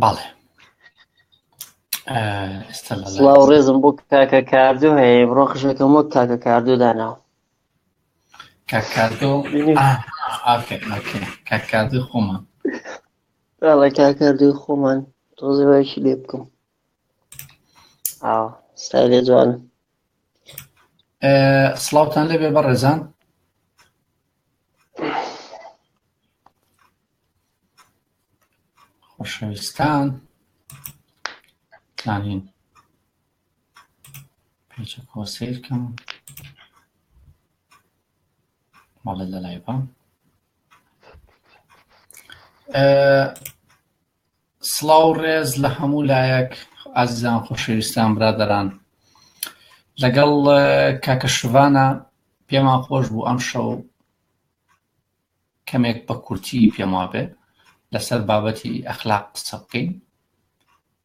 بەڵێ ئێستا لە لای سڵاو ڕێزم بۆ کاکە کاردوو هەیە بڕۆ خشەکەم وەک کاکە کاردوو داناوە کاکادۆ کاکادو خۆمان بەڵێ کاکاردوو خۆمان تۆزێوایشی لێ بکەم ستایلێ جوانە سڵاوتان لێبێ بەڕێزان خۆشەویستان زانین پێچە کۆسیرکەم ماڵێ لە لای بە سڵاو ڕێز لە هەموو لایەک ئازیزان خۆشەویستان برادەران لەگەڵ کاکە شوانە پێمان خۆش بوو ئەم شەو کەمێک بە کورتی پێم وابێ لەسەر بابەتی ئەخلاق قسە بکەین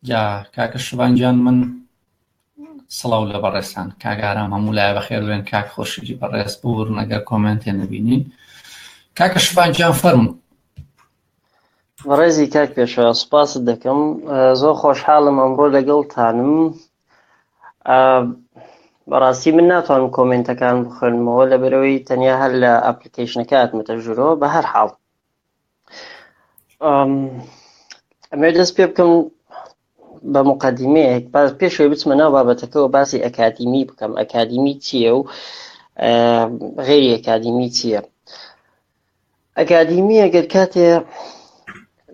جا کاکە شوانجان من سڵاو لە بەڕێستان کاگارام هەموو لایە بەخێر بێن کاک خۆشیری بەڕێز بورن ئەگەر کۆمنتێ نەبینین کاکە شوانجان فەرموو بەڕێزی کاک پێشەوە سوپاست دەکەم زۆر خۆشحاڵم ئەمڕۆ لەگەڵتانم بەڕاستی من ناتوانم کۆمنتەکان بخوێنمەوە لەبەرەوەی تەنیا هەر لە ئەپلیکیشنەکە هاتمەتە ژوورەوە بە هەر حاڵ ئەمێ دەست پێ بکەم بە مقەدیمەیەک پێشەوەی بچمە ناو بابەتەکەەوە باسی ئەکادیمی بکەم ئەکادیمی چییە و غێری ئەکادیمی چییە ئەکادیمی ئەگەر کاتێ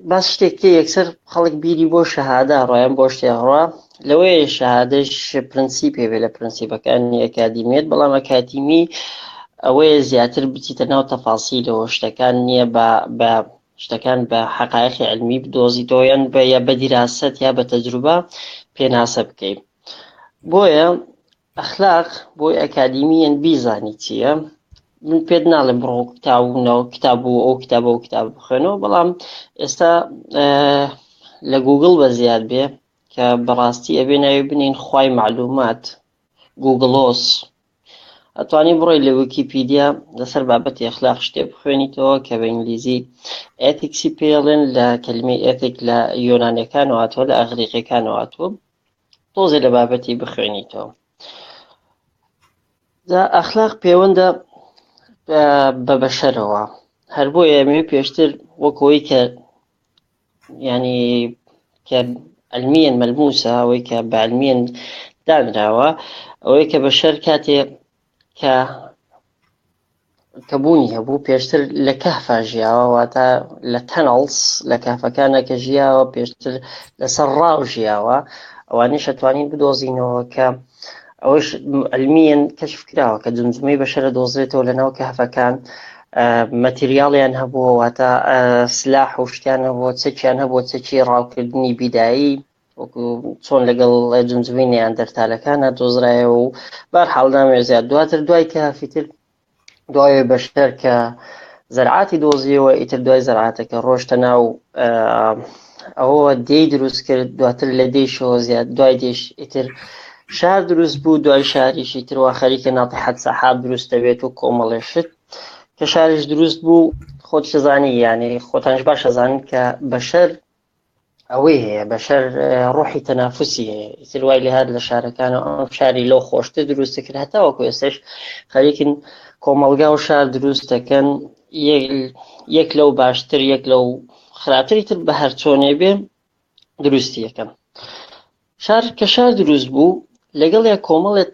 باس شتێککە یەکسەر خەڵک بیری بۆ شەهادە ڕۆیان بۆ شتێ ڕوا لەوەیە شەهادەش پرەنسیپێ بێ لە پرەنسیپەکانی ئەکادیمیەت بەڵام ئەکادیمی ئەوەیە زیاتر بچیتە ناو تەفاسیلەوە شتەکان نییە بە شتەکان بە حەقایقی علمی بدۆزیتەوە یان یا بە دیراست یا بە تەجروبە پێناسە بکەیت بۆیە ئەخلاق بۆی ئەکادیمیەن بیزانی چییە من پێت ناڵێم بڕۆ کتاب و ئەو کتابە و کتاب بخوێنەوە بەڵام ئێستا لە گوگڵ بە زیاد بێ کە بەڕاستی ئەبێ ناوی بنین خوای معلومات گوگڵۆس ئەتوانی بڕۆی لە ویکیپیدیا لەسەر بابەتی ئەخلاق شتێ بخوێنیتەوە کە بە ئینگلیزی ئێتیکسی پێڵێن لە کەلمەی ئێتیک لە یۆنانیەکانەوە هاتووە لە ئەغریقیەکانەوە هاتووە تۆزێ لە بابەتی بخوێنیتەوە جا ئەخلاق پەیوەندە بە بەشەرەوە هەر بۆیە ئەمێ پێشتر وەکەوەی کە ینی کە علمیەن مەلموسە ئەوەی کە بە علمیەن دانراوە ئەوەی کە بەشەر کاتێ کە بوونی هەبوو پێشتر لە کەهفە ژیاوە واتە لە تەنەڵس لە کەهفەکانە کە ژیاوە پێشتر لەسەر ڕاو ژیاوە ئەوانەی شەتوانین بدۆزینەوە کە ئەوەش علمیەن کەشف کراوە کە جمجمەی بەشەرە دۆزرێتەوە لە ناو کەهفەکان مەتریاڵیان هەبووە واتە سلاح و شتیان هەبووە چەکیان هەبووە چەکی ڕاوکردنی بیدایی وەکو چۆن لەگەڵ جمجمەی نەیاندەرتالەکانە دۆزرایەوە و بەرحاڵ نامێزیات دواتر دوای کەهفیتر دوای بەشەر کە زەرعاتی دۆزیەوە ئیتر دوای زەرعاتەکە ڕۆشتە ناو ئەوە دێی دروست کرد دواتر لە دێیشەوە زیاد دوای دێش ئیتر شار دروست بوو دوای شاریشی تروا خەریکە ناتیحەت سەحاب دروست دەبێت و کۆمەڵێشت کە شاریش دروست بوو خۆت شەزانی یعنی خۆتانش باش شەزانن کە بەشەر ئەوەی هەیە بەشەر ڕۆحی تەنافوسی هەیە ئیتر وای لێ هات لە شارەکانەوە ئەم شاری لەو خۆشتر دروستە کرد هەتا وەکو ئێستش خەریکن کۆمەڵگا و شار دروست دەکەن یەک لەو باشتر یەک لەو خراپتری تر بە هەر چۆنێ بێ دروستی یەکەم شار کە شار دروست بوو لەگەڵ یا کۆمەڵێک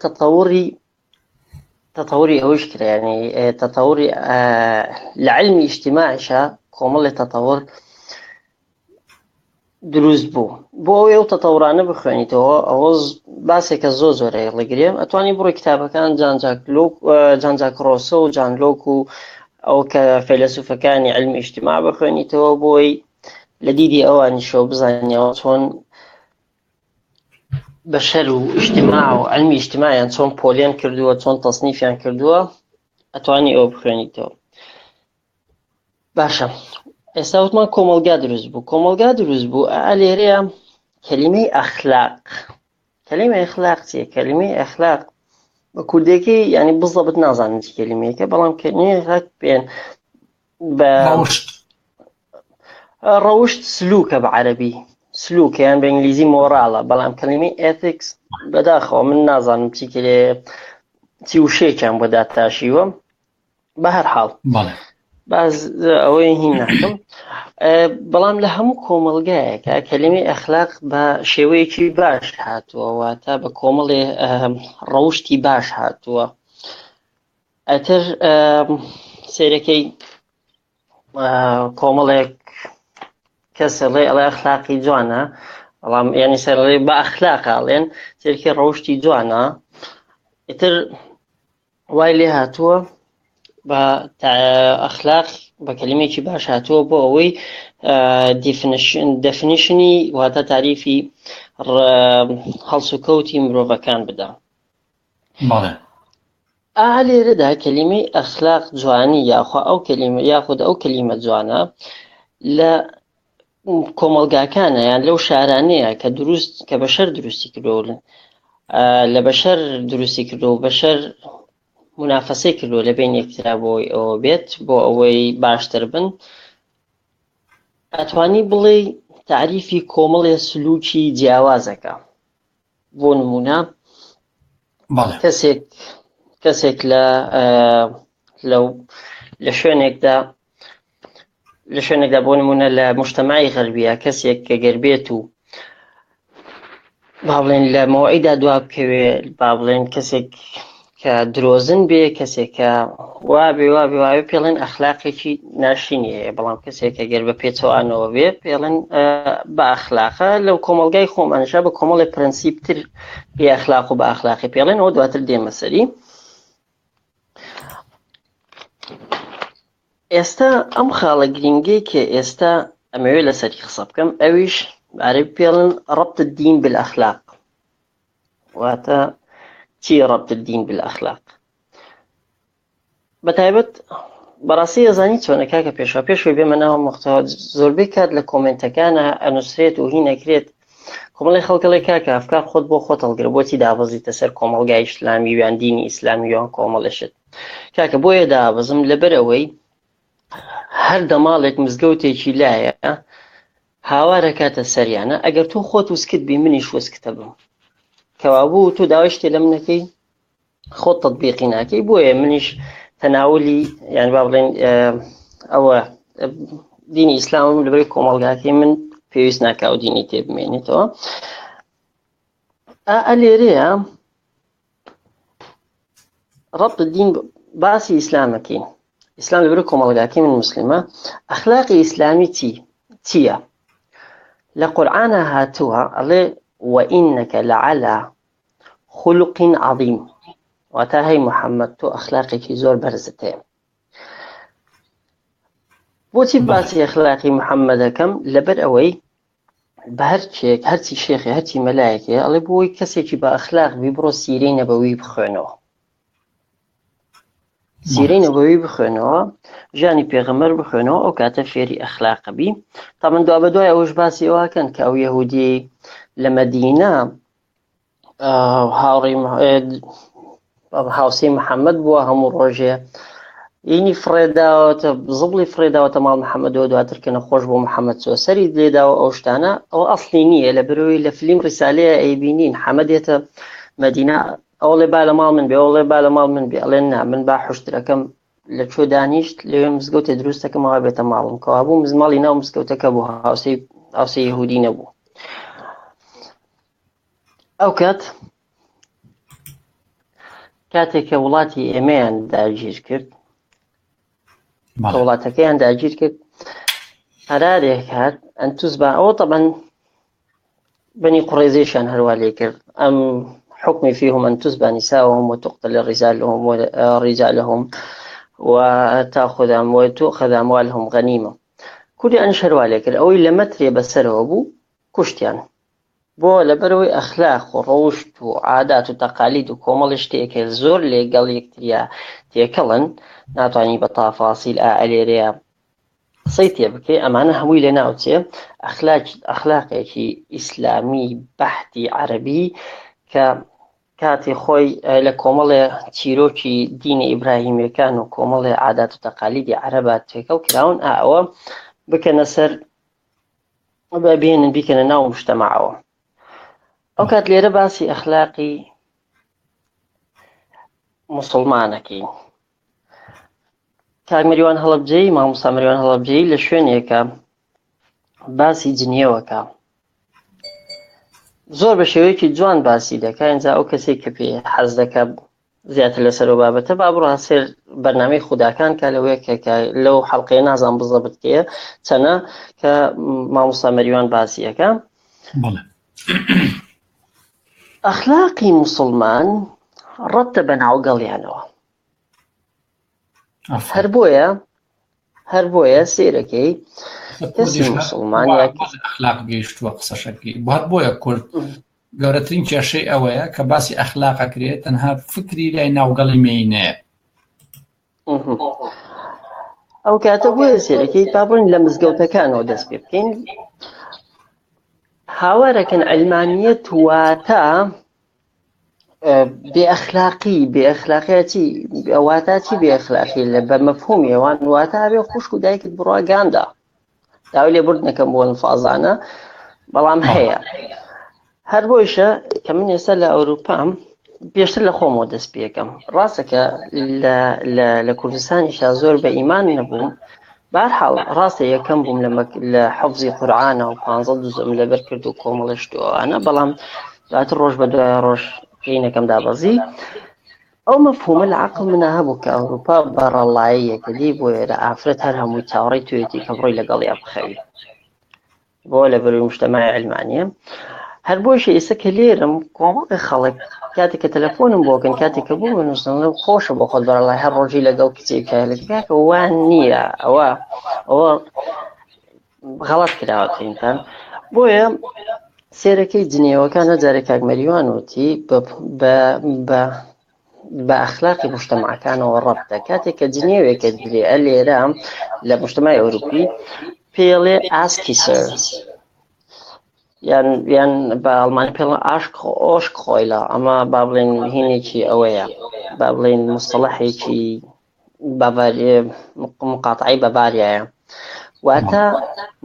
تەتەوری ئەوش کرا ینی تەتەوری لە علمی ئیجتیماعیشە کۆمەڵێک تەتەور دروست بوو بۆ ئەوەی ئەو تەتەورانە بخوێنیتەوە ئەوە باسێکە زۆرە ڕێگرێ ئەتوانی بڕۆی کتابەکان جان جاک ڕۆسۆ و جان لۆک و ئەو کە فەیلسوفەکانی علمی ئیجتیماع بخوێنیتەوە بۆی لە دیدی ئەوانیشەوە بزانیەوە چۆن بەشەر و ئیجتیماع و علمی ئیجتیماعیان چۆن پۆلیان کردووە چۆن تەصنیفیان کردووە ئەتوانی ئەوە بخوێنیتەوە باشە ئێستا وتمان کۆمەڵگا دروست بوو لێرەیە کەلیمەی ئەخلاق کەلیمەی ئەخلاق چییە کەلیمەی ئەخلاق بە کوردیەکەی ینی بزەبت نازانم چی کەلیمەیەکە بەڵام کەلیمەی ئەخلاق پێن بە ڕەوشت سلوکە بە عەرەبی سلوکیان بە ئینگلیزی مۆراڵە، بەڵام کەلیمەی ئێتیکس بەداخەوە من نازانم چی وشەیەکیان بۆ داتاشیوە. بە هەر حاڵ باز ئەوەی هین ناکەم، بەڵام لە هەموو کۆمەلگایەکە کەلیمەی ئەخلاق بە شێوەیەکی باش هاتووە، واتە بە کۆمەڵێ ڕەوشتی باش هاتووە. ئەتر سیرەکەی کۆمەڵێک کەسەڵێ ئەڵێ ئەخلاقی جوانە، بەڵام یعنی سەرڵێ بە ئەخلاقاڵێن سێرکی ڕەوشتی جوانە. ئیتر وای لێ هاتووە بە ئەخلاق بە کەلیمێکی باش هاتووە بۆ ئەوەی دەفنیشنی واتە تاریفی هەڵس و کەوتی مرۆڤەکان بدە. لێرەدا کەلیمەی ئەخلاق جوانی یاخود ئەو کەلیمە جوانە لە کۆمەلگاکانە یان لەو شارانەیە کە بەشەر دروستی کردۆن، لە بەشەر دروستی کردو و بەشەر منافەسەی کردو لە بین یەکترا بۆی ئەوە بێت بۆ ئەوەی باشتر بن. ئەتوانی بڵێ تعریفی کۆمەڵێ سلوکی جیاوازەکە. بۆ نمونە کەسێک لە شوێنێکدا بۆ نمونە لە مجتەمەعی غەربیە کەسێک کە گەربێت و با بڵێن لە مەوعیدا دوا بکەوێ، با بڵێن کەسێک کە درۆزن بێ، کەسێک کە وابێ پێڵێن ئەخلاقێکی ناشینیە، بەڵام کەسێک کە گەر بە پێچەوانەوە بێ پێڵێن بە ئەخلاقە. لەو کۆمەلگای خۆمانشا بە کۆمەڵی پرەنسیپتر بێ ئەخلاق و بە ئەخلاقی پێڵێن، ئەوە دواتر دێمە سەری. ئێستا ئەم خاڵە گرنگەی کە ئێستا ئەمەوێت لەسەری قسە بکەم، ئەویش عەرەبی پێڵێن ڕەبط الدین بالئەخلاق. واتە چی ڕەبط الدین بالئەخلاق؟ بەتایبەت بەڕاستی ئەزانی چۆنە کاکە پێشەوەی بێمە ناوە مەحتەوا، زۆربەی کات لە کۆمنتەکانە ئەنووسرێت و هینەکرێت کۆمەڵی خەڵکەڵی کاکە ئەفکار خۆت بۆ خۆت هەڵگرە، بۆچی دابەزیتە سەر کۆمەلگای ئیسلامی یان دینی ئیسلامی یان کۆمەڵێشت. کاکە بۆیە دابەزم لەبەرەوەی هەر دەماڵێک مزگەوتێکی لایە هاوارە کاتە سەریانە، ئەگەر تۆ خۆت وسکت بی منیش وسکتە بم، کەوابوو تۆ داوای شتێ لە منەکەی خۆت تەطبیقی ناکەی، بۆیە منیش تەناولی یان با بڵێن ئەوە دینی ئیسلامم لەبەرەوەی کۆمەلگاکەی من پێویست ناکا و دینی تێ بمێنێتەوە. لێرەیە ڕەبط الدین باسی ئیسلامەکەین. ئیسلام لەبەرەوەی کۆمەلگاکەی من موسلیمە. ئەخلاقی ئیسلامی چییە؟ لە قورئانە هاتووە ئەڵێ وئینەکە لەعەلا خولق عەظیم، واتە هەی محەممەد تۆ ئەخلاقێکی زۆر بەرزت هەیە. بۆچی باسی ئەخلاقی محەممەد دەکەم؟ لەبەر ئەوەی بە هەرچی شێخی هەرچی مەلایەکێ ئەڵێ بۆی کەسێکی بە ئەخلاق بی بڕۆ سیرەی نەبەوی بخوێنەوە، سیرەی نەبەوی بخوێنەوە، ژیانی پێغەمبەر بخوێنەوە، ئەو کاتە فێری ئەخلاقە بی. تا من دوا بەدوای ئەوش باسی ئەوەکەن کە ئەو یەهودی لە مەدینە هاوسەی محەممەد بووە، هەموو ڕۆژێ ئینی فڕێداوەتە زڵی فڕێداوەتە ماڵ محەممەدەوە، دواتر کە نەخۆش بۆ محەممەد سەری لێداوە. ئەو شتانە ئەو ئەسڵی نییە، لە بەرەوەی لە فیلم ڕیسالەیە ئەیبینین حەمەدێتە مەدینە ئەوڵێ با لە ماڵ من بێ، ئەوڵێ با لە ماڵ من بێ، ئەڵێن نا من با حوشترەکەم لە کوێ دانیشت لەوێ مزگەوتێ دروستەکەمەوە بێتە ماڵم، کەوابوو مزماڵی ناو مزگەوتەکە بوو، هاوسەی یەهودی نەبوو. ئەو کاتێک کە وڵاتی ئێمەیان داگیر کرد، کە وڵاتەکەیان داگیر کرد، قەرارێک هات ئەنتوزبا ئەوە طبعا بني قريزيشان هروالي كر أم حكمي فيهم أن تسبى نساءهم وتقتل رجالهم وتأخذ أموالهم غنيمة. كل أنشر والك الأول لما تري بسره أبو كشتيان بو لبروي أخلاق وروشت وعادات وتقاليد وكومالشتي كالزور اللي قال يكتريا تيكلن ناتعني بتفاصيل أعلى صيتي بكي أمانة هوي لنا أوتي أخلاقي إسلامي بحتي عربي كاتي خوي لكومالي تيروكي دين إبراهيمي كانوا كومالي عادات وتقاليد عربات فيكو كلاون أعوى بك نسر بێنن بیکەنە ناو مجتەمەعەوە. ئەو کات لێرە باسی ئەخلاقی موسڵمانەکەین. کاک مەریوان هەڵەبجەیی، مامۆستا مەریوان هەڵەبجەیی لە شوێنێکە باسی جنیەوەکە، زۆر بە شێوەیەکی جوان باسی دەکا. ئینجا ئەو کەسێک کە پێ حەز دەکا زیاتر لەسەر ئەو بابەتە با بڕۆ سێر بەرنامەی خوداکان کە لەوەیە کە لەو حەڵقەیە نازان بزەبت کێ چەنە کە مامۆستا مەریوان باسیەکە. ئەخلاقی موسڵمان ڕەبتە بە ناوگەڵیانەوە. هەر بۆیە سێرەکەی کەسی موسڵمان ئەخلاق گەیشتووە قسەشەکەی بۆ بۆیە کورد گەورەترین کێشەی ئەوەیە کە باسی ئەخلاقەکرێت تەنها فکری لای ناوگەڵی مێینەیە. ئەو کاتە بۆیە سێرەکەی پابڕین لە مزگەوتەکانەوە دەست پێ بکەین. هاوارەکەن ئەلمانیەت واتە بێئەخلاقی. بێئەخلاقیەتی ئەواتە چی بێئەخلاقی؟ لە بە مەفهومی ئەوان واتە هەبێ خوشک و دایکت بڕوا گاندا. داوای لێبوردنەکەم بۆ فازانە بەڵام هەیە. هەر بۆیشە کە من ئێستا لە ئەوروپام پێشتر لە خۆمەوە دەست پێکەم. ڕاستەکە لە کوردستانیشا زۆر بە ئیمان نەبووم. بەهەرحاڵ ڕاستە یەکەم بووم لە حەفزی قورئانە و 15 جوزم لەبەر کرد و کۆمەڵە شتووانە، بەڵام دواتر ڕۆژ بە دوای ڕۆژ پێینەکەم دابەزی. ئەو مەفهومە لە عەقڵ منە هەبوو کە ئەوروپا بەڕەڵاییەکە دی بۆیە لە ئافرەت هەر هەمووی چاوەڕێی توێتی کە بڕۆی لەگەڵیا بخەوی بۆ لە بەروی مجتەمەعی ئەلمانیە. هەر بۆیشە ئێستا کە لێرم کۆمەڵی خەڵک کاتێک کە تەلەفۆنم بۆکەن کاتێک کە بوو بنووسن خۆشە بۆ خۆت بەرەڵای هەر ڕۆژی لەگەڵ کچێکە لەکە وان نییە. ئەوە غەڵەت کراوەتەینتان. بۆیە سێرەکەی جنێوەکان هەجارێک کاک مەریوان وتی بە ئەخلاقی مجتەمەعەکانەوە ڕەبتە. کاتێک کە جنێوێکە درێ لێرە لە مجتەمەعی ئەوروپی پێڵێ ئاسکی سەر، یان بە ئەڵمانی پێڵێن ئۆشک خۆیلە. ئەمە با بڵێن هینێکی ئەوەیە، با بڵێن مستەڵەحێکی مقاتعی بەباریایە، واتە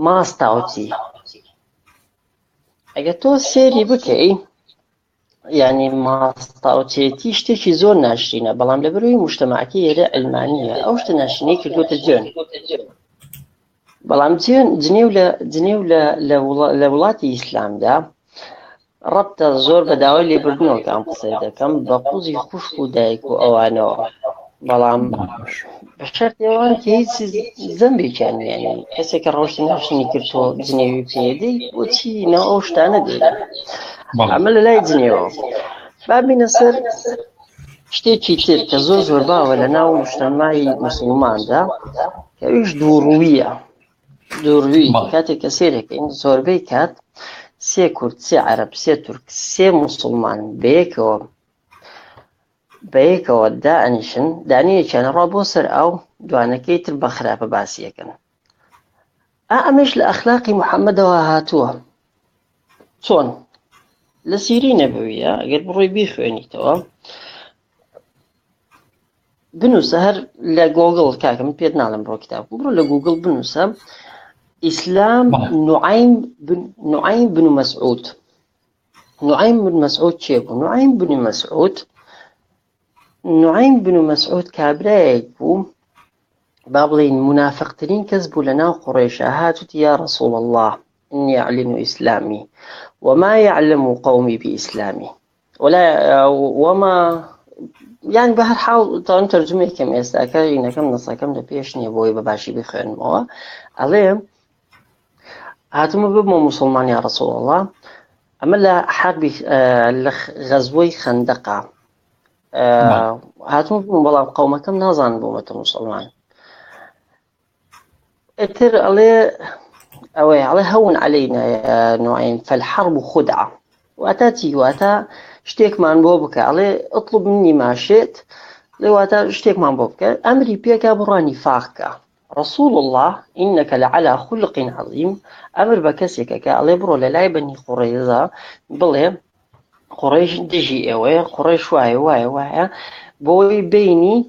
ماستاوتی. ئەگە تۆ سێری بکەی یعنی ماستاوتێتی شتێکی زۆر ناشرینە، بەڵام لە بەروی مجتەمەعەکەی ئێرە ئەلمانیە ئەو شتە ناشرینەی کردوتە جوێن. بەڵام جنێو لە وڵاتی ئیسلامدا ڕەبتە زۆر بە داوای لێبوردنەوە کە ئەم قسەی دەکەم بە قوزی خوشک و دایک و ئەوانەوە، بەڵام بە شەرتی ئەوان کە هیچ زەمبێکیان نییە. کەسێک کە ڕۆشتی ناشرینی کردووە جنێوی پێدەی بۆچی نەوە ئەو شتانە دێت. ئەمە لە لای جنێوە. با بینە سەر شتێکی تر کە زۆر باوە لە ناو مجتەمەعی موسڵماندا کە ئەویش دووڕوویە. دووڕووی کاتێک کە سێرەکەین زۆربەی کات سێ کورد، سێ عەرەب، سێ تورک، سێ موسڵمان بەیەکەوە دائەنیشن، دانیەکیان ڕوا بۆ سەر ئەو دوانەکەی تر بە خراپە باسیەکەن. ئەمەش لە ئەخلاقی محەممەدەوە هاتووە. چۆن؟ لە سیری نەبەویە ئەگەر بڕۆی بیخوێنیتەوە بنووسە، هەر لە گۆگڵ کاکە من پێت ناڵم بڕۆ کتاب بڕۆ لە گوگڵ بنووسە ئیسلام نوعیم بن مەسعود. نوعیم بن مەسعود چێ بوو؟ نوعیم بن مەسعود کابرایەک بوو با بڵێن منافقترین کەس بوو لە ناو قوڕێشە. هاتووتی یا رسول الله إني أعلن إسلامي وما يعلم قومي بإسلامي وما يعني بهر حاول طبعا ترجمة كم يستأكد إن كم نصاكم لبيشني بوي بباشي بخير موا عليه هاتم ببما مسلمان يا رسول الله. أما لا حرب غزوي خندقة هاتم ببما بلا قومكم نازان بومة مسلمان اتر عليه عليه هون علينا يا نوعين فالحرب خدعة وأتاتي وأتا شتيك مان بوبك عليه اطلب مني ما شئت لواتا شتيك مان بوبك أمري بيك براني فاقك رسول الله إنك لعلى خلق عظيم. أمر بكسيك عليه برو للاي بني قريظة بلي قريش دجي اوي قريش واي بوي بيني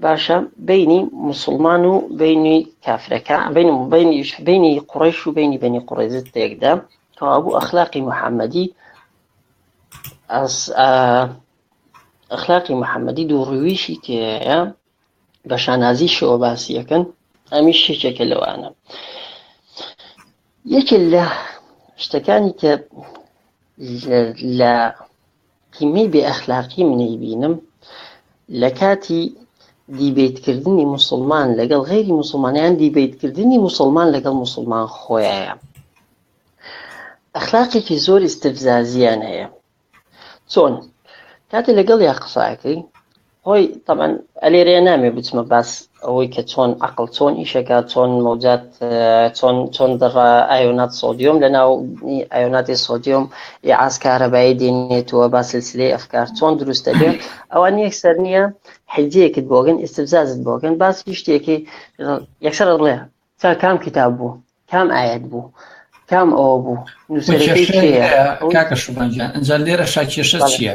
باشە بینی مسلمان و بینی کافرەکە بینی قوڕیش و بینی قوڕیزت تێکدا کەوابوو ئەخلاقی محەممەدی ئەخلاقی محەممەدی دووڕویشی تێیە بە شانازی شەوە باسیەکەن ئەمیش شتێکە لەوانە یەکێ لە شتەکانی کە لە قیمەی بێ ئەخلاقی منەی بینم لە کاتی دیبیتکردنی مسلمان لەگەڵ غیری مسلمانیان دیبیتکردنی مسلمان لەگەڵ مسلمان خۆیایە ئەخلاقێکی زۆر استفزازیان هەیە چۆن کاتێ لەگەڵ یا قساکەی خۆی طبعا ئەلێرەیە نامێ بچمە باس ئەوەی کە چۆن عقل چۆن ئیشەکە چۆن مەوجات چۆن دەڕا ئایۆنات سۆدیۆم لە ناو ئایۆناتی سۆدیۆم یا ئاسکارەبایی دێنێتەوە با سلسلەی ئەفکار چۆن دروستە بێت ئەوان یەکسەر نییە حیجەیەکت بۆگەن ئیستفزازت بۆگەن باسی شتێکی یەکسەر دەڵێ کام کتاب بوو کام ئاەت بوو کام ئەوە بوو نووسەرەکەی کێیە کاکە شوبانجان ئەنجا لێرە شاکێشە چییە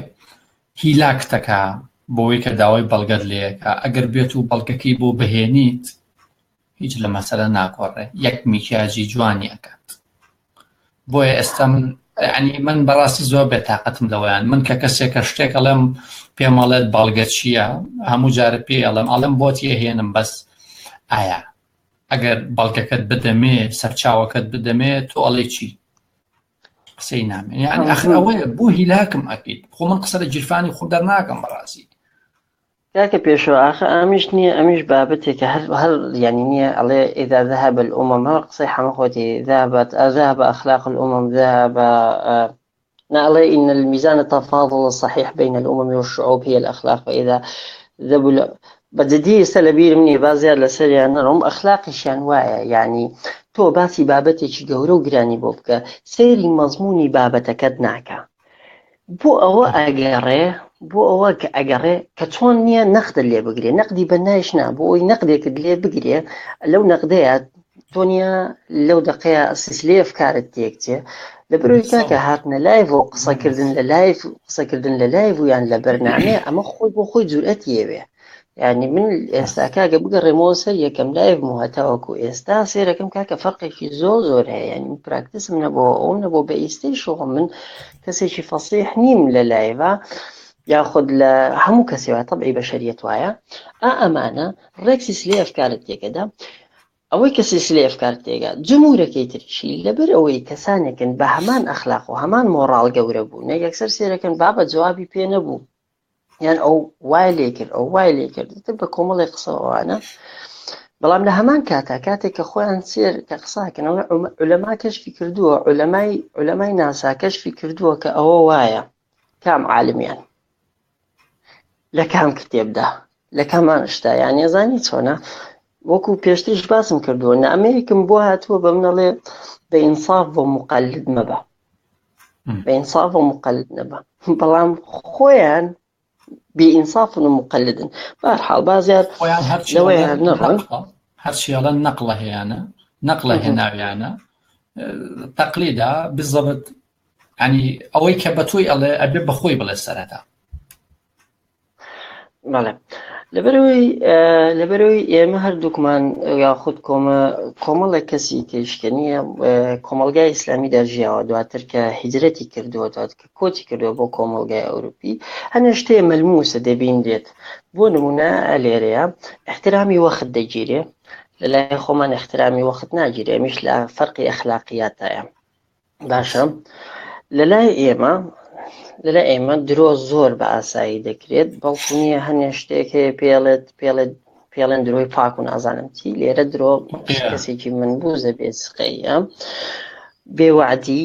هیلاکتەکە بۆی کە داوای بەڵگەت لێەکە ئەگەر بێت و بەڵگەکەی بۆ بهێنیت هیچ لە مەسەلە ناکۆڕێ یەک میکیاجی جوانی ئەکات بۆیە ئێستا من بەڕاستی زۆر بێتاقەتم لەوەیان من کە کەسێکە شتێک ئەڵێم پێمەڵێت بەڵگە چییە هەموو جارە پێ ئەڵێم بۆت هێنم بەس ئایا ئەگەر بەڵگەکەت بدەمێ سەرچاوەکەت بدەمێ تۆ ئەڵێ چی قسەی نامێن یعنی ئەخر ئەوەیە بۆ هیلاکم ئەکەیت خۆ من قسە لە جیرفانی خۆ دەرناکەم بەڕاستی کاکە پێشەوە ئاخە ئەمیش نییە ئەمیش بابەتێکە هەر ینی نییە ئەڵێ ئیدا ذهب الأمم هەر قسەی هەموو خۆتی ذهب أخلاق الأمم ذهب نعلي إن الميزان التفاضل الصحيح بين الأمم والشعوب هي الأخلاق فإذا ذبل بجدي سلبي مني بازيار لسري أنهم أخلاقي شانوايا يعني تو باسي بابتي جورو جراني بوبكا سيري مضموني بابتكد ناكا بۆ ئەوە کە ئەگەڕێ کە چۆن نییە نەخت لێ بگرێ نەقدی بەنایش نا بۆ ئەوی نەقدێکت لێ بگرێ لەو نەقدەیە تۆنیە لەو دقەیە سلسلەی ئەفکارت تێکچێ لەبەرەوەی کاکە هاتنە لایڤ و قسەکردن لە لایڤ و یان لە بەرنامەیە ئەمە خۆی بۆ خۆی جورئەتیەوێ یعنی من ئێستا کاکە بگەڕێمەوە سەر یەکەم لایڤ هەتاوەکو ئێستا سێرەکەم کاکە فەرقێکی زۆر هەیە ینی پراکتسم نەبووە ئەوم نەبوو بە ئیستەی شوڵم من کەسێکی فەسیح نیم لە لایڤە یاخود لە هەموو کەسێوە تەبعی بەشەریەت وایە ئەمانە ڕێک سلسلەی ئەفکارت تێکەدا ئەوەی کە سلسلەی ئەفکار تێگا جمهورەکەی تریشی لەبەر ئەوەی کەسانێکن بە هەمان ئەخلاق و هەمان مۆڕاڵ گەورە بوو نە یەکسەر سێرەکەن بابە جوابی پێ نەبوو یان ئەو وای لێ کرد ئەو وای لێ کرد بە کۆمەڵی قسەوانە بەڵام لە هەمان کاتێک کە خۆیان سێر کە قساکەنەوە عولەما کەشفی کردووە عولەمای ناسا کەشفی کردووە کە ئەوە وایە کام عالمیان لە کام کتێبدا لە کامان شتا یان ێزانی چۆنە وەکو پێشتریش باسم کردووە نە ئەمریکم بۆ هاتووە بە منەڵێ بە ئینساف بۆ مقلد مەبە بە ئینساف بۆ مقلد نەبە بەڵام خۆیان بئینصاف و مقلدن بەرحاڵ بازیار هەرچیاڵە نەقڵە هەیەە نەقڵە هێناویانە تەقلیدا بالضبط ینی ئەوەی کە بە تۆی ئەڵێ ئەبێ بەخۆی بڵێ سەرەتا بەڵێ لەبەرەوەی ئێمە هەردووکمان یاخود کۆمەڵە کەسی تێشکەنیە کۆمەلگای ئیسلامی دەژیاوە دواتر کە هیجرەتی کردووە دواتر کە کۆچی کردووە بۆ کۆمەلگای ئەوروپی هەنە شتێ مەلموسە دەبین دێت بۆ نمونە لێرەیە احترامی وەخت دەگیرێ لەلای خۆمان احترامی وەخت ناگیرێ ئەمیش لە فەرقی ئەخلاقیاتایە باشە لەلای ئێمە درۆ زۆر بە ئاسایی دەکرێت بەڵکو نییە هەنێ شتێک هەیە پێڵێن درۆی پاک و نازانم چی لێرە درۆ کەسێکی من بووزە بێسقەیە بێوعدی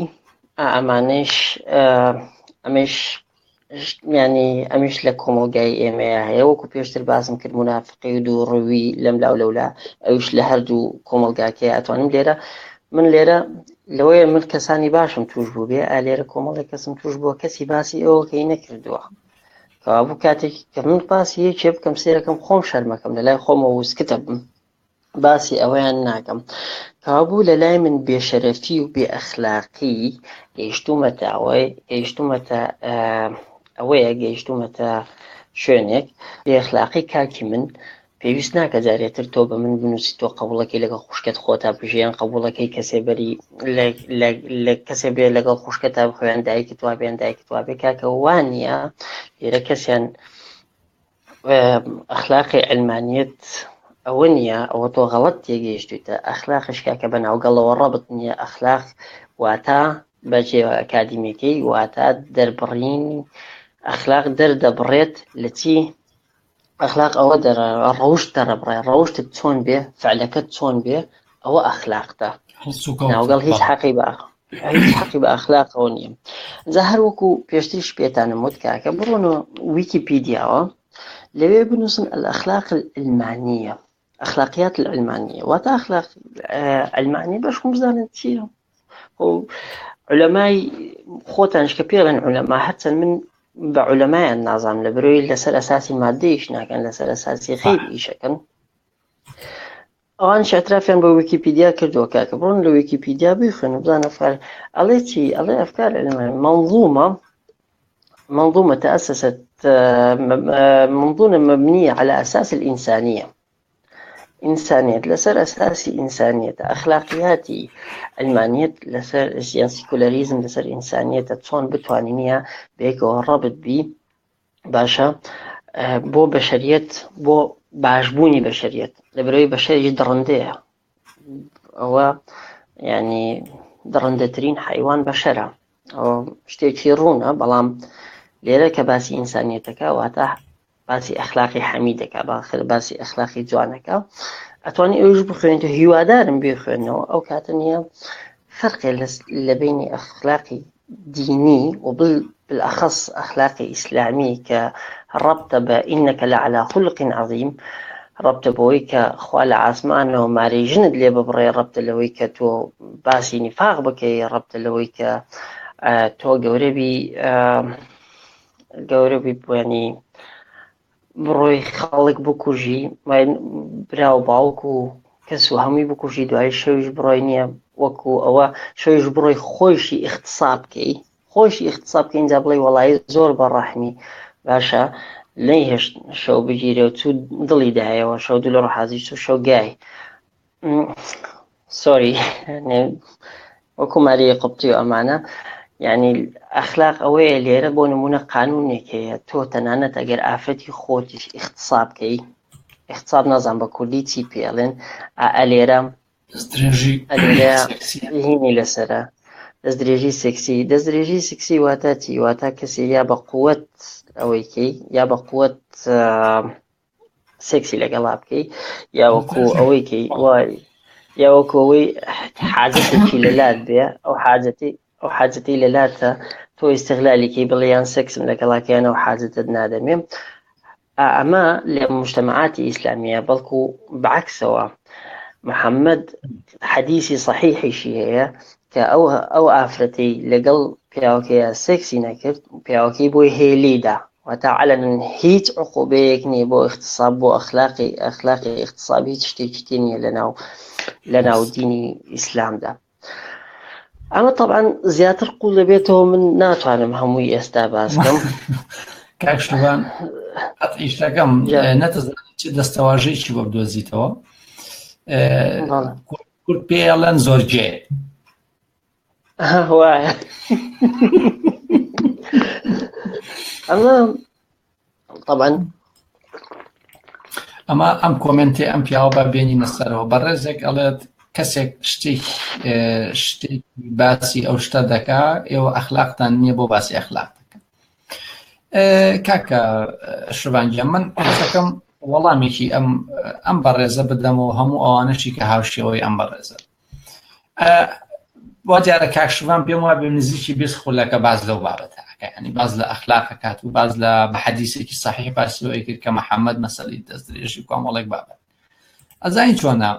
ئەمیش لە کۆمەلگای ئێمەیە هەیە وەکو پێشتر باسم کرد منافقی و دووڕووی لەم لاو لەولا ئەوش لە هەردوو کۆمەلگاکەیە ئەتوانم لێرە لەوەیە من کەسانی باشم توش بوو بێ لێرە کۆمەڵی کەسم توش بووە کەسی باسی ئەوەکەی نەکردووە کەوابوو کاتێکی کە من باسی یەکێ بکەم سێرەکەم خۆم شەرمەکەم لەلای خۆمەوە وسکتە بم باسی ئەوەیان ناکەم کەوابوو لەلای من بێشەرەفی و بێ ئەخلاقی گەیشتومەتە شوێنێک بێ ئەخلاقی کاکی من پێویست ناکە جارێتر تۆ بە من بنووسی تۆ قبوڵەکەی لەگەڵ خوشکت خۆتا بژیان قبوڵەکەی کەسێ بەری لە کەسێ بێ لەگەڵ خوشکەتا بخۆیان دایکی توابیان دایکی توابێ کاکە وانە لێرە کەسیان ئەخلاقی علمانیت ئەوە نییە ئەوە تۆ غەڵەت تێگەیشتوتە ئەخلاقش کاکە بەناوگەڵەوە ڕەبط نییە ئەخلاق واتە بەجێوە ئەکادیمیەکەی واتە دەربڕین ئەخلاق دەردەبڕێت لە چی ئەخلاق ئەوە ڕەوشت دەڕەبڕێ ڕەوشتت چۆن بێ فعلەکەت چۆن بێ ئەوە ئەخلاقتە ناوگەڵ هیچ حەقی بە ئەخلاق ئەوە نییە جا هەر وەکو پێشتریش پێتانم وت کاکە بڕۆنەوە ویکیپیدیاوە لەوێ بنووسن الأخلاق العلمانية أخلاقيات العلمانية واتا أخلاق علمانية باش بزانن چییە علەمای خۆتانش کە پێڵێن علەما هەرچەند من بە علەمایان نازانم لە بەرەوەی لەسەر ئەساسی مادەیش ناکەن لەسەر ئەساسی غەیری ئیشەکەن ئەوان اعترافیان بە ویکیپیدیا کردووە کاکە بڕۆن لە ویکیپیدیا بخوێن بزانە ئەفکار ئەڵێ چی ئەڵێ ئەفکار علمانية منظومة تأسست منظومة مبنية على أساس الإنسانية لسر أساس إنسانية أخلاقياتي علمانية لسر يعني سيكولاريزم لسر إنسانية تصون بتوانينيا بيك ورابط بي باشا بو بشرية بو بعجبوني بشرية لبروي بشرية درندية هو يعني درندترين حيوان بشرة أو شتيكي رونا بلام لێرە کە باسی ئینسانیەتەکە واتە باسی ئەخلاقی حەمیدەکە باخر باسی ئەخلاقی جوانەکە ئەتوانی ئەوش بخوێنیتە هیوادارم بخوێنەوە ئەو کاتە نییە فەرقێ لە بینی ئەخلاقی دینی و بالأخص ئەخلاقی ئیسلامی کە ڕەبتە بە ئینەکە لەعەلا خولق عەظیم ڕەبتە بەوەی کە خوا لە عاسمانەوە مارەی ژنت لێ ببڕێ ڕەبتە لەوەی کە تۆ باسی نیفاق بکەی ڕەبتە لەوەی کە تۆ گەورە بی ینی بڕۆی خەڵک بکوژی برا و باوک و کەس و هەمووی بکوژی دوای شەویش بڕۆی نییە وەکو ئەوە شەویش بڕۆی خۆشی اختصاب بکەی اینجا بڵێ وەڵایی زۆر بەڕەحمی باشە نەیهێشت شەو بگیرێ و چوو دڵی دایەوە شەو دوو لە ڕۆحازی چوو شەو گای سۆری وەکو ماریە قوبتی و ئەمانە يعني أخلاق أوي اللي ربون منا قانوني كي تو تنانت أجر آفتي خوتي اختصاب نظام بكلي تي بي إلين أليرام هيني لسرا دزدريجي سكسي واتا كسي يا بقوة أوي كي يا بقوة سكسي لقلابكي يا وكو أوي كي يا وكو حاجتي للاد بيا أو حاجتي للاتا تو استغلالي كي بليان سكس من لكلاكيان أو حاجة نادمين أما لمجتمعات إسلامية بلكو بعكسوا محمد حديثي صحيحي شيء كأو آفرتي لقل بياوكي سكسي نكرت بياوكي بوي هيليدا وتعلن هيج عقوبيكني بو اختصاب بو أخلاقي اختصابي تشتيني لنا ديني إسلام ده أما طبعا زيادة القول بيته من ناتوانم هموي استاباسكم كاكشلوان إيش لكم نتزل دستواجي شو بدو زيتوا كل بيلن زوجي هو أما طبعا أما أم كومنتي أم بيعوبا بيني نسره برزك قالت کەسێک شتێک باسی ئەو شتە دەکا ئێوە ئەخلاقتان نییە بۆ باسی ئەخلاق دەکەن کاکە شوانگیان من پرسەکەم وەڵامێکی ئەم بەڕێزە بدەمەوە هەموو ئەوانەشی کە هاوشێوەی ئەم بەڕێزە وا دیارە کاک شوان پێم وایە بێ نزیکی بیسخولەکە باز لەو بابەتەکە ینی باز لە ئەخلاق کات و باز لە بە حەدیثێکی صحیح باسیەوەی کرد کە محەممەد مەسەڵی دەستدرێژی کۆمەڵێک بابەت ئەزانی چۆنە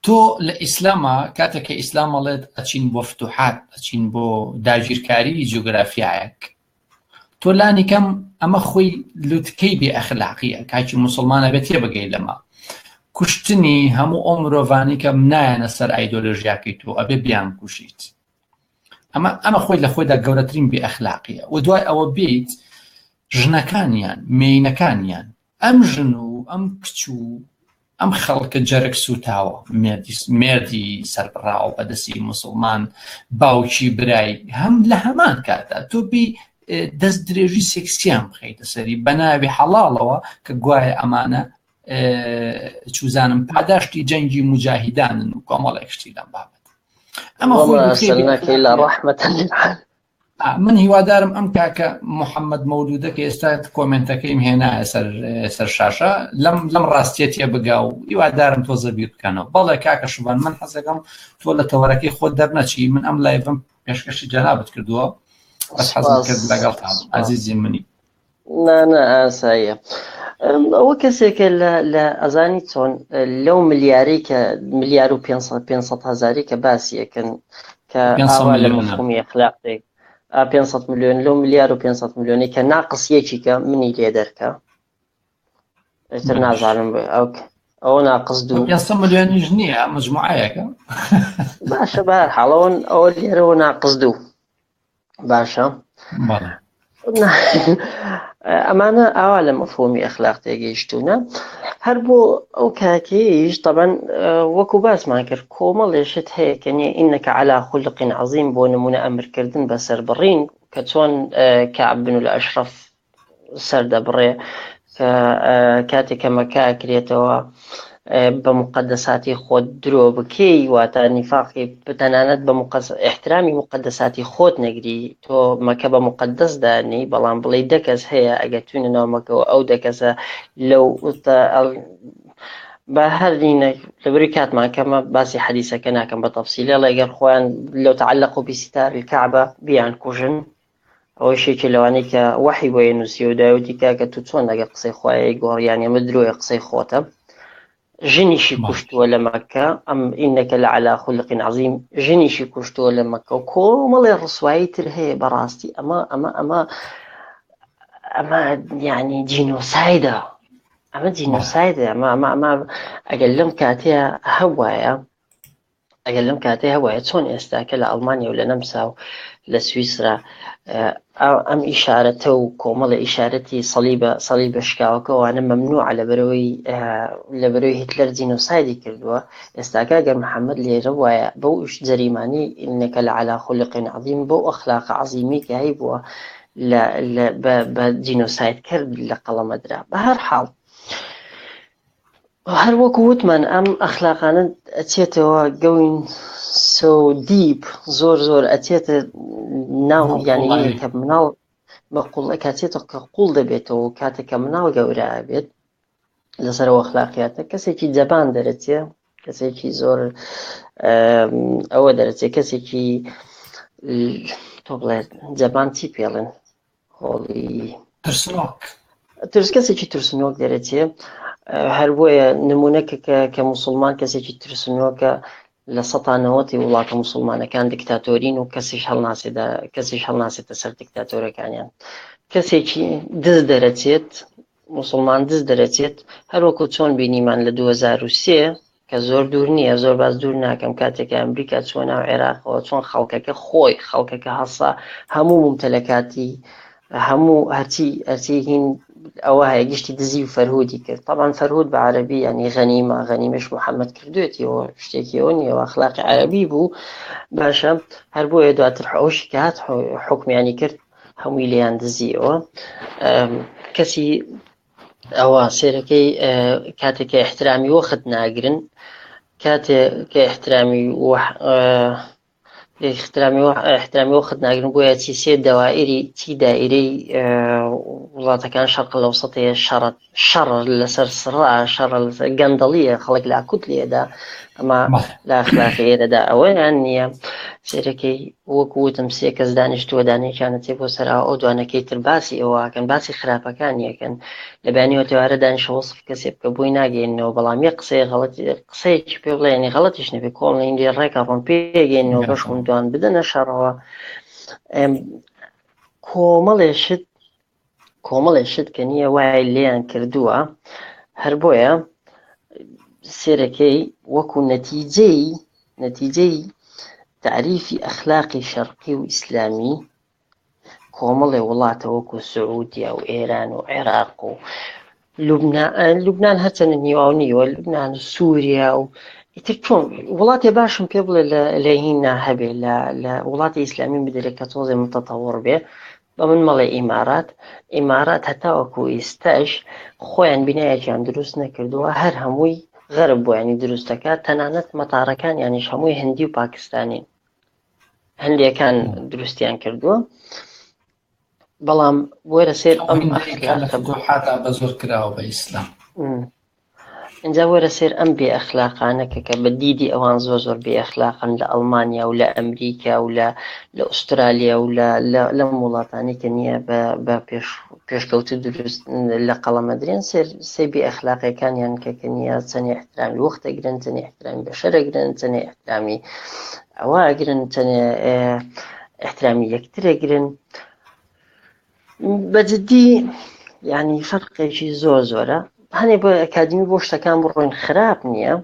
تۆ لە ئیسلامە کاتێککە ئیسلام ئەڵێت ئەچین بۆ فتوحات ئەچین بۆ داگیرکاری جیۆگرافیایەک تۆ لانیکەم ئەمە خۆی لوتکەی بێ ئەخلاقیە کاکی موسڵمانە بێت تێ بگەی لەمە کوشتنی هەموو ئەو مرۆڤانی کە نایەنە سەر ئایدۆلۆژیاکەی تۆ ئەبێ بیان کوشیت ئەمە خۆی لە خۆیدا گەورەترین بێ ئەخلاقیە و دوای ئەوە بێت ژنەکانیان مێینەکانیان ئەم ژن و ئەم کچ و ئەم خەڵکە جەرگ سوتاوە مێردی سەربڕاو بەدەستی موسڵمان باوکی برای هەم لە هەمان کاتا تۆ بی دەست درێژی سێکسیان بخەیتە سەری بە ناوی حەڵاڵەوە کە گوایە ئەمانە چوزانم پاداشتی جەنگی مجاهیدانن و کۆمەڵێک شتی لەم بابەت ئەمە خۆی من هیوادارم ئەم کاکە محەممەد مەولودە کە ئێستا کۆمنتەکەیم هێنا سەر شاشە لەم ڕاستیەتە بگا و هیوادارم تۆ زەبیر بکەنەوە بەڵێ کاکە شوبان من حەزەکەم تۆ لە تەوەرەکەی خۆت دەرنەچی من ئەم لایڤم پێشکەشی جەنابەت کردووە بەس حەزم کرد لەگەڵ عەزیزی منی نانە ئاساییە ئەوە کەسێکە لە ئەزانی چۆن لەو ملیارەی کە ملیار و 500 هەزاری کە باسی یەکەن کە ئاوا لە مفهومی ئەخلاقی 500 ملیۆن لەو ملیار و 500 ملیۆنی کە ناقص یەکیکە منی لێ دەرکە ئێتر نازانم ئەوە ناقص 500 ملیۆنیش نییە مجموعەیەکە باشە بەهەرحاڵەوە ئەوە لێرەوە ناقص 2 باشە ئەمانە ئاوا لە مەفهومی ئەخلاق تێگەیشتوونە هەر بۆ ئەو کاکەیەش طبعاً وەکو باسمان کرد کۆمەڵێشت هەیە کە نیە ئینەکە عەلا خولق عەظیم بۆ نمونە ئەمرکردن بەسەر بڕین کە چۆن کەعب بن الئەشرەف سەردەبڕێ کە کاتێک کە مەکە ئەکرێتەوە بە مقدساتی خۆت درۆ بکەی واتە نیفاقی بتەنانەت بە احترامی مقدساتی خۆت نەگری تۆ مەکە بە مقدس دانی بەڵام بڵێ دەکەس هەیە ئەگەر توێنەوە مەکەوە ئەو دەکەسە لەو بە هەرینە لەبەری کاتمان کەمە باسی حەدیسەکە ناکەم بە تەفسیلە لەگەر خۆیان لەو تعلق و بستار الكعبە بیان کوژن ئەوە شێکی لەوانەی کە وحی بۆ نووسی و داوتی کاکە تو چۆن لەگەر قسەی خۆی گۆڕیان ئەمە درۆیە قسەی خۆتە ژنیشی کوشتووە لە مەکە ئەم ئینەکە لە عەلا خولق عەظیم ژنیشی کوشتووە لە مەکە و کۆمەڵێ ڕسوایی تر هەیە بەڕاستی ئەمە یعنی جینۆسایدە ئەمە جینۆسایدە ئەمە ئەگەر لەم کاتەیە هەوایە چۆن ئێستاکە لە ئەڵمانیا و لە نەمسا و لە سویسرا ئەم ئیشارەتە و کۆمەڵە ئیشارەتی سەلیبە شکاوەکەوانە مەمنوعە لەبەرەوەی هیتلەر جینۆسایدی کردووە ئێستاکە گەر محەممەد لێرە وایە بەو جەریمانی ئینەکە لە عەلا خولق عەظیم بەو ئەخلاق عەظیمی کە هەی بووە بە جینۆساید کرد لە قەڵەمەدرا بە هەر حاڵ هەر وەکو وتمان ئەم ئەخلاقانە ئەچێتەوە گەوین سۆ دیپ زۆر ئەچێتە ناو یعنی کە مناڵ بە قوڵە کاتێتە کە قوڵ دەبێتەوە کاتێککە مناڵ گەورە بێت لەسەرەوە ئەخلاقیاتە کەسێکی جەبان دەرەچێ کەسێکی زۆر ئەوە دەرەچێ کەسێکی تۆ بڵێت جەبان چی پێڵێن هۆڵی کەسێکی ترسنۆک دەرەچێ هەر بۆیە نمونەکە کە موسڵمان کەسێکی ترسنۆکە لە سەتانەوەتی وڵاتە موسڵمانەکان دیکتاتۆرین و کەسیش هەڵناسێتە سەر دیکتاتۆرەکانیان کەسێکی دز دەرەچێت موسڵمان دز دەرەچێت هەروەکو چۆن بینیمان لە 2003 کە زۆر دوور نییە زۆر باز دوور ناکەم کاتێکە ئەمریکا چۆن ناو عێراقەوە چۆن خەڵکەکە هەسا هەموو ممتلەکاتی هەموو هەرچی هین ئەوە هەیە گشتی دزی و فەرهودی کرد طبعا فەرهود بە عەرەبی ینی غەنیمەش محەممەد کردوێتیەوە شتێکیەوە نیەوە ئەخلاقی عەرەبی بوو باشە هەر بۆیە دواتر ئەوشی کە هات حوکمیانی کرد هەمووی لیان دزیەوە کەسی ئەوە سێرەکەی کاتێککە احترامی وەخت ناگرن کاتێک کە احترامی وەخت ناگرن بۆیە چی سێ دائیرەی وڵاتەکان شەرق لەوسەتەیە شەڕ لەسەر سڕا شەڕ گەندەڵیە خەڵک لاکوت لێدا ئەمە لە ئەخلاقی ئێرەدا ئەوەیان نییە سێرەکەی وەکوتم سێ کەس دانیشتووە دانێکیانە تێ بۆ سەرا ئەو دوانەکەی تر باسی ئەوەکەن باسی خراپەکان یەکەن لە بەیانیەوە تێوارە دانیشە وەسف کەسێ بکە بۆی ناگەینەوە بەڵام یە قسەیەکی پێ بڵێنی غەڵەتیش نەبێ کۆڵین لێ ڕێکە ڕۆن پێگەینەوە بەشم دوان بدەنە شەڕەوە کۆمەڵێشت کە نییە وای لێیان کردووە هەر بۆیە سێرەکەی وەکو نەتیجەی تعریفی ئەخلاقی شەرقی و ئیسلامی کۆمەڵێ وڵاتە وەکو سعودیا و ئێران و عێراق و لوبناان هەرچەنە نیواو نیوە لوبناان سووریا و ئیتر چۆن وڵاتی باشم پێ بڵێ لە هینا هەبێ لە وڵاتی ئیسلامی بدرێت کە تۆزێ متەتەوەڕ بێ بە من مەڵێ ئیمارات هەتاوەکو ئێستاش خۆیان بینایەکیان دروست نەکردووە هەر هەمووی غەرب بۆ ینی دروستەکە تەنانەت مەتاڕەکان یانیش هەمووی هەندی و پاکستانی هەندێکان دروستیان کردووە بەڵام وەرە سێر ئەم حتا بە زۆر کراوە بە ئیسلام اینجا وەرە سێر ئەم بێ ئەخلاقانەکە کە بە دیدی ئەوان زۆر بێ ئەخلاقن لە ئەڵمانیا و لە ئەمریکا و لە ئوسترالیا و لەم وڵاتانی کە نییە بە پێشکەوت دروست لە قەڵەمەدرێن سێ بێ ئەخلاقیەکانیان کە نییە چەنێ احترامی وەختەگرن چەنێ احترامی بەشەرەگرن چەنێ احترامی ئەوە ئەگرن چەنێ احترامی یەکترەگرن بەجددی یعنی فەرقێکی زۆرە هەنێ بۆ ئەکادمی بۆ شتەکان بڕۆین خراپ نییە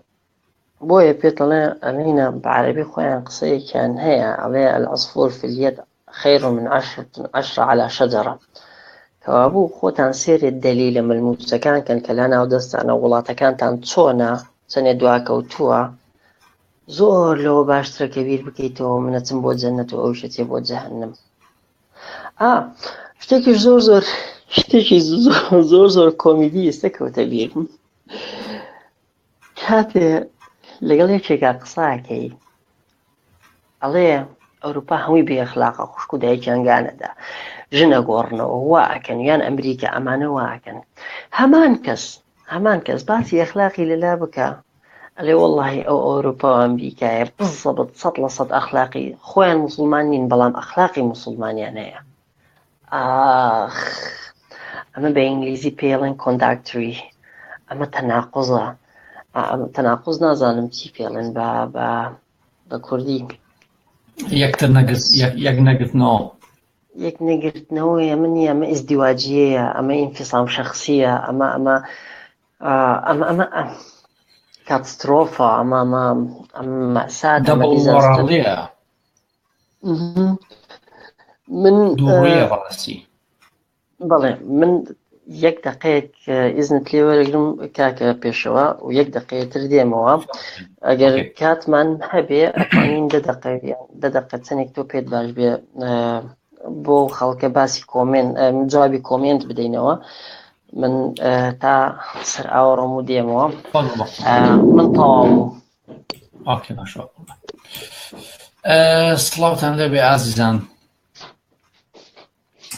بۆیە پێتەڵێ ئەمینە بە عەرەبی خۆیان قسەیەکیان هەیە ئەڵێ العەصفور في اليد خير من 10 على شجرة کەوابوو خۆتان سێرێ دەلیلە ملموسەکان کەن کە لا ناو دەستانە وڵاتەکانتان چۆنە چەنێ دواکەوتووە زۆر لەوە باشترە کە بیر بکەیتەوە منەچم بۆ جەننەت و ئەو شتێ بۆ جەهەنەم شتێکی زۆر کۆمیدی ئێستا کەوتە بیرم کاتێ لەگەڵ یەکێکا قساکەی ئەڵێ ئەوروپا هەمووی بێ ئەخلاقە خوشک و دایکیانگانەدا ژنە گۆڕنەوە واکەن یان ئەمریکا ئەمانە واکەن هەمان کەس باسی ئەخلاقی لەلا بکە ئەڵێ وەڵڵاهی ئەو ئەوروپا و ئەمریکایە بزەبت 100% ئەخلاقی خۆیان موسڵمان نین بەڵام ئەخلاقی موسڵمانیان هەیە ئەمە بە ئینگلیزی پێڵێن کۆنداکتری ئەمە تەناقوز نازانم چی پێڵێن بە کوردی یەک نەگرتنەوە یەک نەگرتنەوەی ئەمە نییە ئەمە ئیزدیواجیەیە ئەمە ئینفیسام شەخسیە ئەمە کاتسترۆفە ئەمە مەساد من بەڵێ من یەک دقەیەک ئیزنت لێ وەرەگرم کاکە پێشەوە و یەک دقەیەتر دێمەوە ئەگەر کاتمان هەبێ ئەتوانین 10 دقە چەندێک تۆ پێت باش بێ بۆ خەڵکە باسی جوابی کۆمنت بدەینەوە من تا سەر ئاوەڕۆم و دێمەوە من تەواو سڵاوتان لەبێ ئازیزان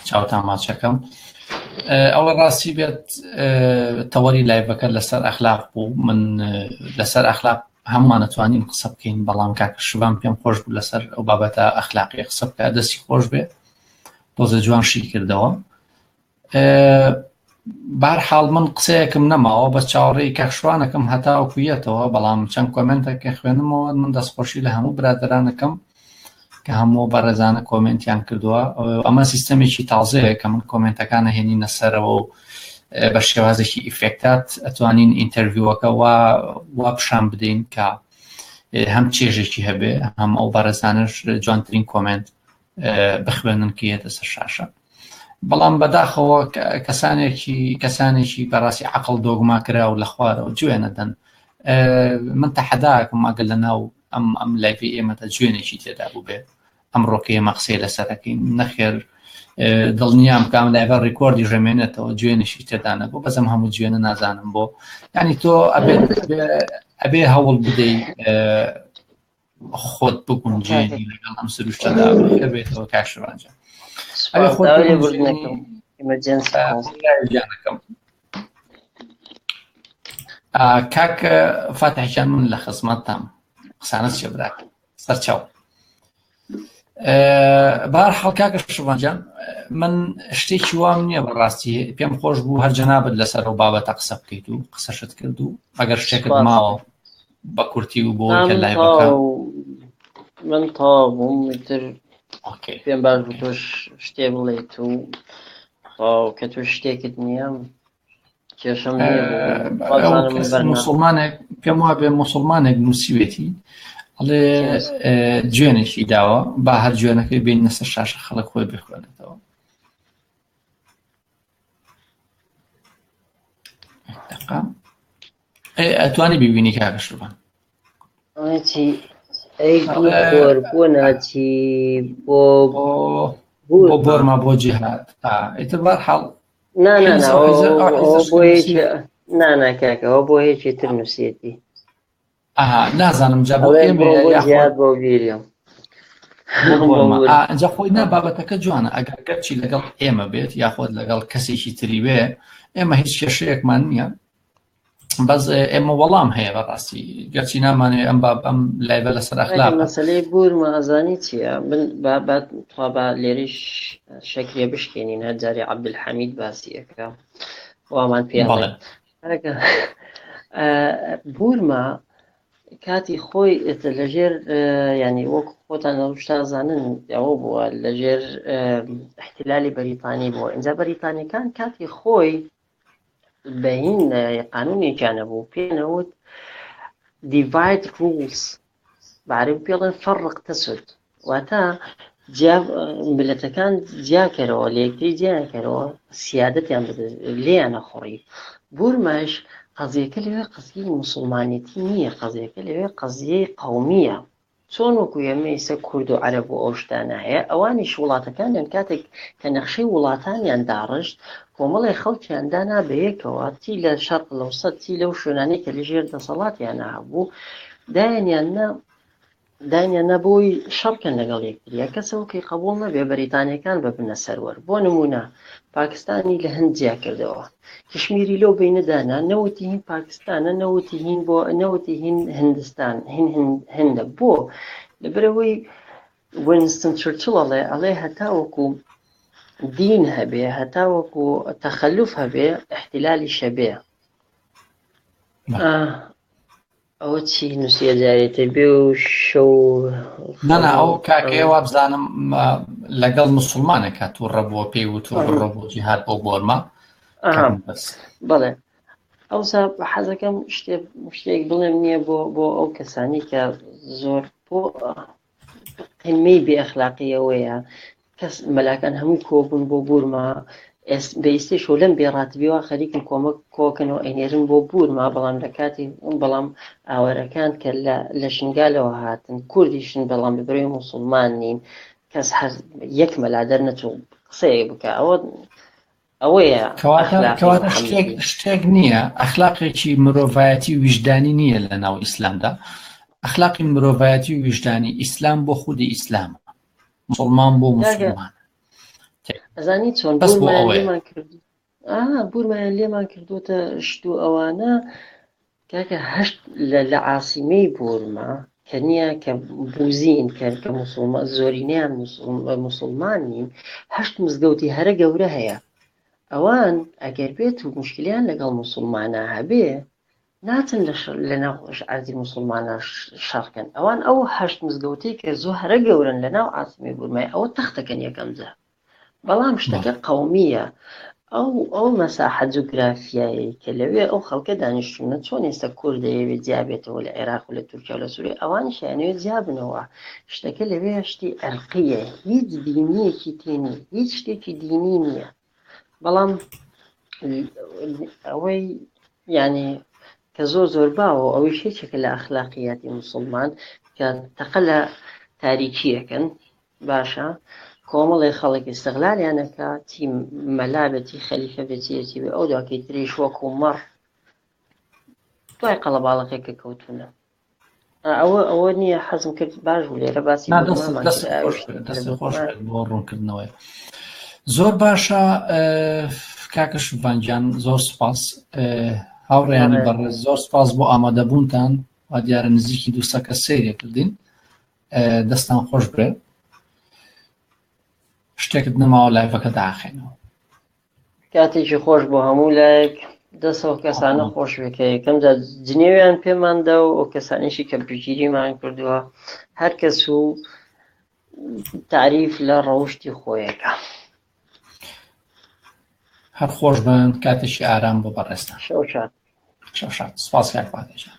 چاوتان ماچەکەم ئەوە ڕاستی بێت تەوەری لایڤەکە لەسەر ئەخلاق بوو من لەسەر ئەخلاق هەمومان نەتوانین قسە بکەین بەڵام کاکە شوان پێم خۆش بوو لەسەر ئەو بابەتە ئەخلاقی قسە بکە دەستی خۆش بێ دۆزە جوانشی کردەوە بەهەرحاڵ من قسەیەکم نەماوە بە چاوەڕێی کاکشوانەکەم هەتا ئەوکویەتەوە بەڵام چەند کۆمنتێکە خوێنمەوە من دەستخۆشی لە هەموو برادرانەکەم کە هەموو بەڕێزانە کۆمنتیان کردووە ئەمە سیستەمێکی تازەیە کە من کۆمنتەکانە هێنینە سەرەوە و بە شێوازێکی ئیفێکتات ئەتوانین ئینتەرویوەکە وا پیشان بدەین کە هەم چێژێکی هەبێ هەم ئەو بەڕێزانش جوانترین کۆمنت بخوێنن کە یێتە سەر شاشە بەڵام بەداخەوە کەسانێکی بەڕاستی عەقڵ دۆگما کرا و لە خوارەوە گوێنە دەن من تەحەداکەم ئەگەر لەناو ئەم لایڤی ئێمەتە گوێنێکی تێدا بوو بێ ئەمڕۆکە ئێمە قسەی لەسەرەکەین نەخێر دڵنیام کام لایڤە ڕیکۆردی ژەمێنێتەوە گوێنێکی تێدا نەبوو بەزەم هەموو گوێنە نازانم بۆ یعنی تۆ ئەبێ هەوڵ بدەی خۆت بگونجێنی لەگەڵ ئەم سروشتەدا خێر بێتەوە کاکشوانجان کاکە فاتحیان من لە خزمەتتان قسانە چێ براک سەرچاو بەهەرحاڵ کاکە شوانجان من شتێکی وام نییە بەڕاستی پێم خۆش بوو هەر جەنابەت لەسەر ئەو بابەتە قسە بکەیت و قسەشت کرد و ئەگەر شتێکت ماوە بە کورتی و بۆ کە لایڤەکە من تەواو بووم تر پێم باش بوو تۆش شتێ بڵێیت و کە توش شتێکت نییە کێشەم مسلمانێک پێم وا بێ مسلمانێک نووسیوێتی ئەڵێ جوێنێکی داوە با هەر جوێنەکەی بینە سەر شاشە خەڵک خۆی بخوێنێتەوە ڕفقا ئەتوانی ببینی کاکەشروان ئەچی ئەی دوو بۆ ناچی بۆ بۆرما بۆ جیهاد ئیتر بەرحاڵ ناناکاکەەوە بۆ هیچی تر نووسێتی نازانم جا بۆ ئێمە یاد بۆ بیریم ئەجا خۆی بابەتەکە جوانە ئەگەر گەرچی لەگەڵ ئێمە بێت یاخۆت لەگەڵ کەسێکی تری بێ ئێمە هیچ کێشەیەکمان نییە بەس ئێمە وەڵام هەیە بەڕاستی گەرچی نامانێ ئەم لایبە لەسەر ئەخلاق مەسەلەی بورمە ئەزانی چییە با لێریش شەکرێ بشکێنین هەر جارێ عەبدولحەمید باسیەکە وامان پێ بورما کاتی خۆی لەژێر ینی وەک خۆتان شتازانن ئەوە بووە لەژێر احتیلالی بەریتانی بووە اینجا بەریتانیەکان کاتی خۆی بەهین قانونێکیانە بوو پێنەوت divide rules بعربی پێڵێن فەرق تەسود واتە ملەتەکان جیاکەرەوە لە یەکتری جیاکەرەوە سیادەتیان لێیان نەخۆڕی بورماش قەزیەکە لەوێ قەزیەی موسڵمانێتی نییە قەزیەکە لەوێ قەزیەی قەومیە چۆن وەکو ئێمە ئێستا کورد و عەرەب و ئەو شتانە هەیە ئەوانیش وڵاتەکانیان کاتێک کە نەخشەی وڵاتانیان داڕشت کۆمەڵی خەڵکیان دانا بەیەکەوە چی لە شەرق لەوسەد چی لەو شوێنانەی کە لەژێر دەسەڵاتیان هەبوو دایانیان نەبووی شەڕکەن لەگەڵ یەکتریە کەسەوەکەی قبوڵ نەبێ بەریتانیەکان ببنە سەروەر بۆ نمونە پاکستانی لە هەند جیا کردەوە کشمیری لەو بینەدانا نەوتی هین پاکستانە نەوتی هین هندستان هەندە بۆ لەبەرەوەی وینستن چرچڵ ئەڵێ هەتاوەکو دین هەبێ هەتاوەکو تەخەلوف هەبێ احتیلالی شەبێ ئەوە چی نووسە جارێتە بێ و شەو نانا ئەو کاکەوە بزانم لەگەڵ مسلمانێکە تووڕە بۆ پێی و تووڕە بۆ جیهاد بۆ بۆرما بەڵێ ئەوسا حەزەکەم شتێک بڵێم نییە بۆ ئەو کەسانی کە زۆر بۆ قیمەی بێ ئەخلاقیەوەیە کەس مەلاکان هەمووی کۆبوون بۆ بورما بەئیستیش و لەم بێڕاتبیەوە خەریکن کۆمەک کۆکنەوە ئەینێرن بۆ بورما بەڵام لە کاتی بەڵام ئاوەرەکان کە لە شنگالەوە هاتن کوردیشن بەڵام بەبرەوەی موسڵمان نین کەس یەک مەلا دەرنەچوو قسەیەک بکە ئەوەیە کەواتە شتێک نییە ئەخلاقێکی مرۆڤایەتی ویژدانی نییە لە ناو ئیسلامدا ئەخلاقی مرۆڤایەتی و ویژدانی ئیسلام بۆ خودی ئیسلامە مسلمان بۆ مسلمان ئەزانی چۆن بورمایان لێمان کردوتە شت و ئەوانە کاکە هەشت لە عاسیمەی بورما کە نییە کە بوزین کە زۆرینیان موسڵمان نین هەشت مزگەوتی هەرە گەورە هەیە ئەوان ئەگەر بێت و مشکلیان لەگەڵ موسڵمانە هەبێ ناچن لە ناو عەرزی موسڵمانە شەڕکەن ئەوان ئەو هەشت مزگەوتی کە زۆر هەرە گەورن لە ناو عاسیمەی بورمای ئەوە تەختەکەن یەکەم جا بەڵام شتەکە قەومیە ئەو مەساحە جوگرافیایی کە لەوێ ئەو خەڵکە دانیشتوونە چۆن ئێستا کورد دەیەوێت جیابێتەوە لە عێراق و لە تورکیا و لە سووریا ئەوانیش یانەوێت جیابنەوە شتەکە لەوێ شتی ئەرقیە هیچ دینیەکی تێنی هیچ شتێکی دینی نییە بەڵام ئەوەی یعنی کە زۆر باوە ئەوەی شتێکە لە ئەخلاقیاتی موسڵمان کە تەقە لە تاریکیەکەن باشە کۆمەڵی خەڵک ئیستیغلالیانەکە چی مەلابەتی خەلیفە بێجێتی بێ ئەو دواکەی تریش وەکو مەڕ دوای قەڵەباڵەکێکە کەوتونە ئەوە نییە حەزم کرد باش بوو لێرە باسی بۆ ڕوونکردنەوەی زۆر باشە کاکە شوبانگیان زۆر سپاس هاوڕێیانی بەڕێز زۆر سپاس بۆ ئامادەبوونتان وا دیارە نزیکی 200 کەس سەیرێ کردین دەستان خۆش بێ شتێکت نەماوە لایڤەکە داخێنەوە کاتێکی خۆش بۆ هەموو لایەک دەسەوە کەسانە خۆش بکە یەکەم جا جنێویان پێماندا و ئەو کەسانیشی کە پشگیریمان کردووە هەر کەس و تعریف لە ڕەوشتی خۆیەکە هەر خۆش بن کاتێکی ئارام بۆ بەڕێستان شەو شاد سپاس کاک پادێشان